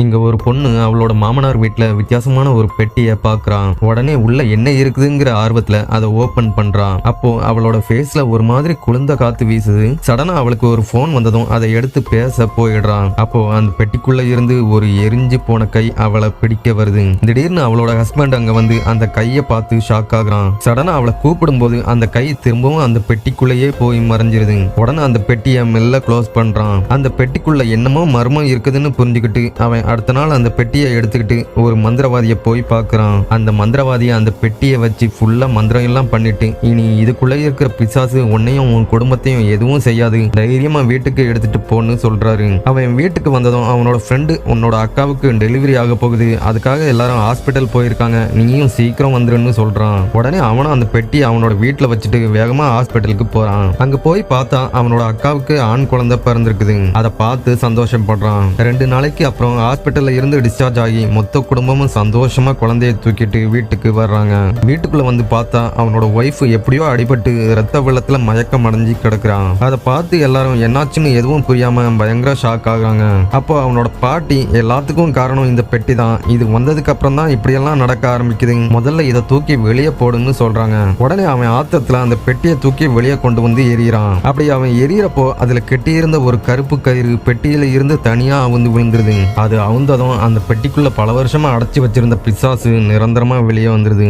இங்க ஒரு பொண்ணு அவளோட மாமனார் வீட்டுல வித்தியாசமான ஒரு பெட்டியை பாக்குறான். உடனே உள்ள என்ன இருக்குதுங்கிற ஆர்வத்துல அதை ஓபன் பண்றான். அப்போ அவளோட ஃபேஸ்ல ஒரு மாதிரி குளிர்ந்த காத்து வீசுது. சடனா அவளுக்கு ஒரு போன் வந்ததும் அதை எடுத்து பேச போயிடுறான். அப்போ அந்த பெட்டிக்குள்ள இருந்து ஒரு எரிஞ்சு போன கை அவளை பிடிக்க வருது. திடீர்னு அவளோட ஹஸ்பண்ட் அங்க வந்து அந்த கையை பார்த்து ஷாக் ஆகுறான். சடனா அவளை கூப்பிடும் போது அந்த கை திரும்பவும் அந்த பெட்டிக்குள்ளேயே போய் மறைஞ்சிருது. உடனே அந்த பெட்டியை மெல்ல க்ளோஸ் பண்றான். அந்த பெட்டிக்குள்ள என்னமோ மர்மம் இருக்குதுன்னு புரிஞ்சுக்கிட்டு அவன் அடுத்த நாள் அந்த பெட்டியை எடுத்துக்கிட்டு ஒரு மந்திரவாதியை போய் பார்க்கறான். அந்த மந்திரவாதியை அந்த பெட்டியை வச்சு ஃபுல்லா மந்திரம் எல்லாம் பண்ணிட்டு, இனி இதுக்குள்ள இருக்கிற பிசாசு உன்னையும் உன் குடும்பத்தையும் எதுவும் செய்யாது, தைரியமா வீட்டுக்கு எடுத்துட்டு போன்னு சொல்றாரு. அவன் வீட்டுக்கு வந்ததும் அவனோட ஃப்ரெண்டு, உன்னோட அக்காவுக்கு டெலிவரி ஆக போகுது, அதுக்காக எல்லாரும் ஹாஸ்பிட்டல் போயிருக்காங்க, நீயும் சீக்கிரம் வந்துருன்னு சொல்றான். உடனே அவனும் அந்த பெட்டி அவனோட வீட்டுல வச்சுட்டு வேகமா ஹாஸ்பிட்டலுக்கு போறான். அங்க போய் பார்த்தா அவனோட அக்காவுக்கு ஆண் குழந்தை பிறந்திருக்குது. அதை பார்த்து சந்தோஷப்படுறான். 2 நாளைக்கு அப்புறம் ஹாஸ்பிட்டல்ல இருந்து டிஸ்சார்ஜ் ஆகி மொத்த குடும்பமும் சந்தோஷமா குழந்தைய தூக்கிட்டு வீட்டுக்கு வர்றாங்க. வீட்டுக்குள்ள வந்து பார்த்தா அவனோட ஒய்ஃப் எப்படியோ அடிபட்டு ரத்த வெள்ளத்துல மயக்கம் அடைஞ்சு கிடக்குறான். அதை பார்த்து எல்லாரும் என்னாச்சுன்னு எதுவும் புரியாம பயங்கர ஷாக் ஆகுறாங்க. அப்போ அவனோட பாட்டி, எல்லாத்துக்கும் காரணம் இந்த பெட்டி தான், இது வந்ததுக்கு அப்புறம் தான் இப்படியெல்லாம் நடக்க ஆரம்பிக்குது, முதல்ல இதை தூக்கி வெளியே போடுன்னு சொல்றாங்க. உடனே அவன் ஆத்திரத்துல அந்த பெட்டியை தூக்கி வெளியே கொண்டு வந்து எறிகிறான். அப்படி அவன் எரியறப்போ அதுல கெட்டியிருந்த ஒரு கருப்பு கயிறு பெட்டியில இருந்து தனியா அவுந்து விழுந்துருது. அது அவுந்ததும் அந்த பெட்டிக்குள்ள பல வருஷமா அடைச்சி வச்சிருந்த பிசாசு நிரந்தரமா வெளியே வந்துருது.